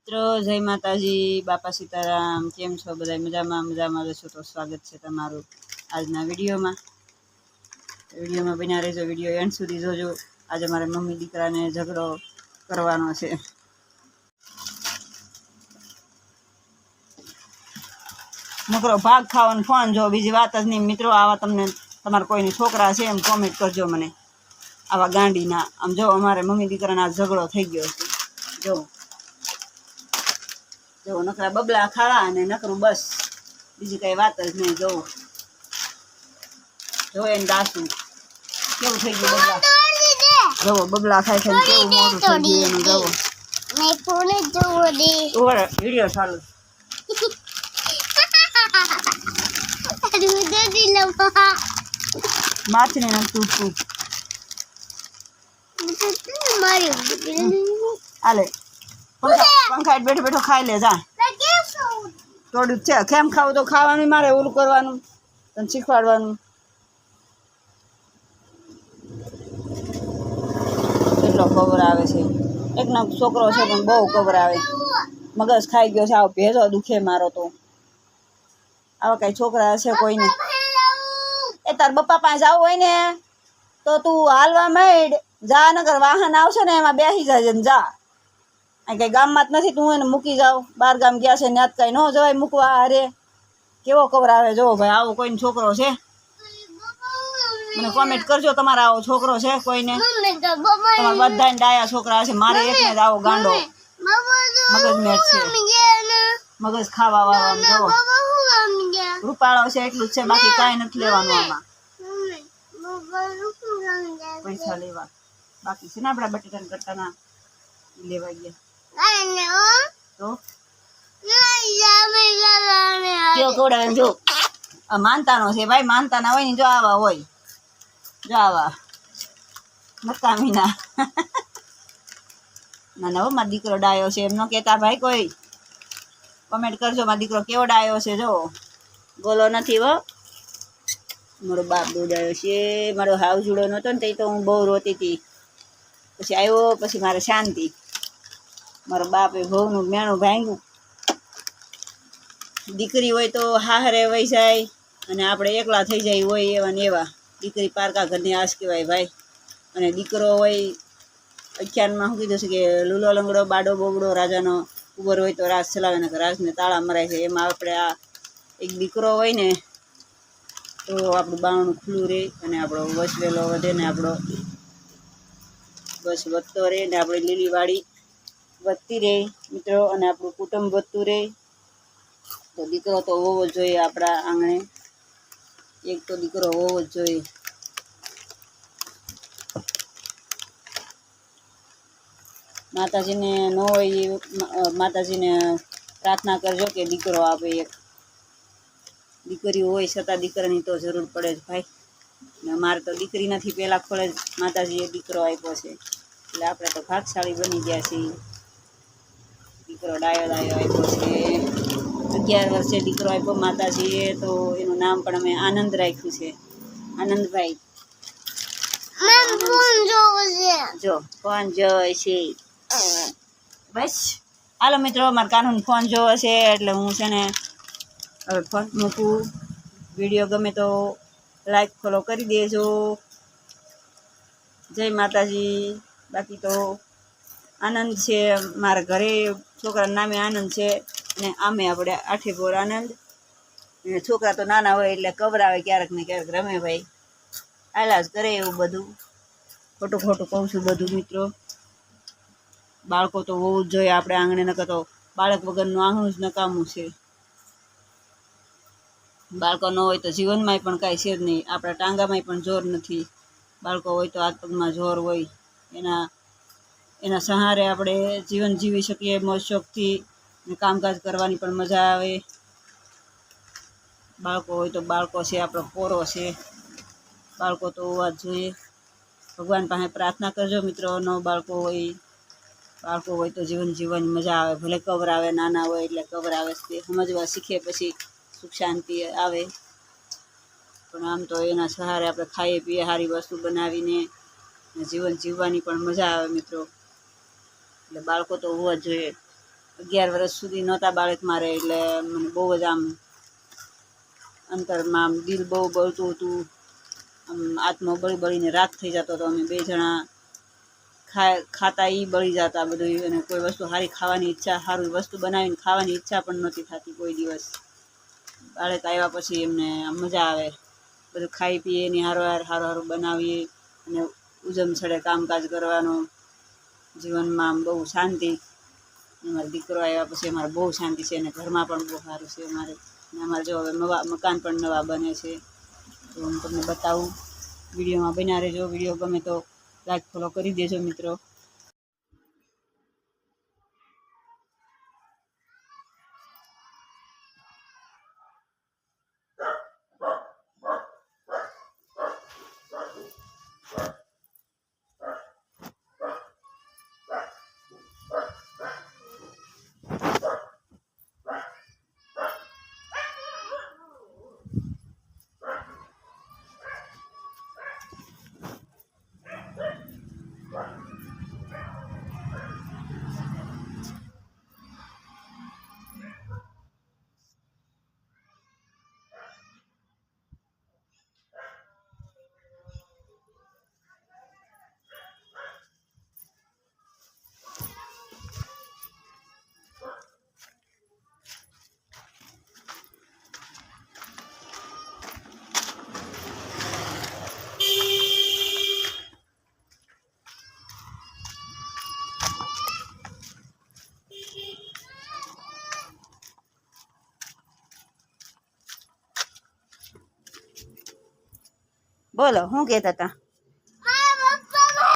મિત્રો જય માતાજી, બાપા સીતારામ। કેમ છો બધા? મજામાં રહેશો તો સ્વાગત છે તમારું આજના વિડીયોમાં બન્યા રહેજો, વિડીયો એન્ડ સુધી જોજો। આજે મારે મમ્મી દીકરાને ઝઘડો કરવાનો છે। નકરો ભાગ ખાવાનો ફોન જો, બીજી વાત જ નહીં મિત્રો। આવા તમને તમારા કોઈની છોકરા છે એમ કોમેન્ટ કરજો મને, આવા ગાંડીના। આમ જો અમારે મમ્મી દીકરાના ઝઘડો થઈ ગયો છે। જો નકરા બબલા ખાવા અને નકરું બસ, બીજી કઈ વાત જ નહીં। જો એને દાસું કેવું થઈ ગયું બબલા, જો બબલા ખાય છે કેવું મોટું થઈ ગયું એનું। જો વિડીયો ચાલુ માથને તૂટતું આલે પંખા બેઠો બેઠો ખાઈ લે જા। થોડું છે કેમ ખાવું તો ખાવાનું, મારે ઓલું કરવાનું, તને શીખવાડવાનું। કેટલો ખબર આવે છે, એકનો છોકરો છે પણ બહુ ખબર આવે, મગજ ખાઈ ગયો છે। આવો ભેજો દુખે મારો તો, આવા કઈ છોકરા હશે કોઈને? એ તાર બપ્પા પાસે જવું હોય ને તો તું હાલવા માંડ, જા, નગર વાહન આવશે ને એમાં બેસી જાય ને જા। આ કઈ ગામમાં જ નથી, તું એને મૂકી જાવ, બાર ગામ ગયા છે ને યાદ કઈ ન જવાય મૂકવા। અરે કેવો ખબર આવે, જો ભાઈ આવો કોઈનો છોકરો છે? મને કોમેન્ટ કરજો તમારા આવો છોકરો છે કોઈને? તમારા બધાને ડાયા છોકરા છે, મારે એકને જ આવો ગાંડો મગજ મેટ છે, મગજ ખાવા વાળો। જો રૂપાળો છે એટલું જ છે, બાકી કાંઈ નથી લેવાનું આમાં, પૈસા લેવા બાકી છે ને આપડા બટેટા કટ્ટાના લેવા ગયા તો કેવો કવડાવે જો। માનતાનો છે ભાઈ, માનતાના હોય ને જો આવા હોય, જો આવા નકામીના ના ના હો, મારો દીકરો ડાયો છે એમ ન કહેતા ભાઈ કોઈ। કોમેન્ટ કરજો મારો દીકરો કેવો ડાયો છે। જો ગોલો નથી હો, મારો બાપ બહુ ડાયો છે। મારો હાવ જુડો નહોતો ને તો હું બહુ રોતી હતી, પછી આવ્યો પછી મારે શાંતિ। મારો બાપે બહુનું મેણું ભાંગ્યું। દીકરી હોય તો હાહરે વહી જાય અને આપણે એકલા થઈ જાય હોય એવા ને એવા। દીકરી પારકા ઘરની આશ કહેવાય ભાઈ, અને દીકરો હોય અખ્યાનમાં શું કીધું છે કે લૂલો લંગડો બાડો બોગડો રાજાનો ઉબર હોય તો રાજ ચલાવે ને રાજને તાળા મરાય છે। એમાં આપણે આ એક દીકરો હોય ને તો આપણું બાવણું ખુલ્લું રહે અને આપણો વશ વેલો વધે ને આપણો બસ વધતો રહે ને આપણી લીલીવાડી વધતી રહે મિત્રો, અને આપણું કુટુંબ વધતું રહે। તો દીકરો તો હોવો જ જોઈએ આપણા આંગણે, એક તો દીકરો હોવો જ જોઈએ। માતાજીને ન હોય, માતાજીને પ્રાર્થના કરજો કે દીકરો આપે એક। દીકરી હોય છતાં દીકરાની તો જરૂર પડે જ ભાઈ, ને અમારે તો દીકરી નથી, પહેલાં ખોળે જ માતાજીએ દીકરો આપ્યો છે, એટલે આપણે તો ભાગશાળી બની ગયા છીએ। દીકરો ડાયો આપ્યો છે, 11 વર્ષે દીકરો આપ્યો માતાજીએ, તો એનું નામ પણ અમે આનંદ રાખ્યું છે, આનંદભાઈ। જો ફોન જોવે છે બસ। હાલો મિત્રો, મારા કાનૂન ફોન જોવે છે એટલે હું છે ને હવે ફોન મૂકું। વિડીયો ગમે તો લાઈક ફોલો કરી દેજો। જય માતાજી। બાકી તો આનંદ છે, મારા ઘરે છોકરાના નામે આનંદ છે, અને આમે આપણે આઠે બોર આનંદ। અને છોકરા તો નાના હોય એટલે કવરાવે ક્યારેક ને ક્યારેક રમે ભાઈ, આલા જ કરે એવું બધું। ખોટું ખોટું કહું છું બધું મિત્રો। બાળકો તો હોવું જ જોઈએ આપણે આંગણે, નકર તો બાળક વગરનું આંગણું જ નકામું છે। બાળકો ન હોય તો જીવનમાંય પણ કાંઈ છે જ નહીં, આપણા ટાંગામાંય પણ જોર નથી। બાળકો હોય તો હાથ પગમાં જોર હોય, એના સહારે આપણે જીવન જીવી શકીએ મોજ શોખથી, ને કામકાજ કરવાની પણ મજા આવે। બાળકો હોય તો બાળકો છે આપણો પોરો છે, બાળકો તો હોવા જ જોઈએ। ભગવાન પાસે પ્રાર્થના કરજો મિત્રો, ન બાળકો હોય તો જીવન જીવવાની મજા આવે। ભલે કવરાવે, નાના હોય એટલે કવરાવે, સમજવા શીખે પછી સુખ શાંતિ આવે। પણ આમ તો એના સહારે આપણે ખાઈએ પીએ સારી વસ્તુ બનાવીને જીવન જીવવાની પણ મજા આવે મિત્રો। એટલે બાળકો તો હોવા જ જોઈએ। 11 વર્ષ સુધી નહોતા બાળક મારે, એટલે મને બહુ જ આમ અંતરમાં આમ દિલ બહુ બળતું હતું, આમ આત્મો બળી બળીને રાખ થઈ જતો હતો. અમે બે જણા ખાતા એ બળી જતા બધું, અને કોઈ વસ્તુ સારી ખાવાની ઈચ્છા, સારું વસ્તુ બનાવીને ખાવાની ઈચ્છા પણ નહોતી થતી કોઈ દિવસ. બાળક આવ્યા પછી એમને મજા આવે, બધું ખાઈ પીએ એની હારવાર સારું સારું બનાવીએ, અને ઉજમ છડે કામકાજ કરવાનો. જીવનમાં આમ બહુ શાંતિ. અમારો દીકરો આવ્યા પછી અમારે બહુ શાંતિ છે, અને ઘરમાં પણ બહુ સારું છે અમારે. અને અમારે જો હવે નવા મકાન પણ નવા બને છે, તો હું તમને બતાવું. વિડીયોમાં બન્યા રહેજો. વિડીયો ગમે તો લાઈક ફોલો કરી દેજો મિત્રો. બોલો, શું કહેતા હતા?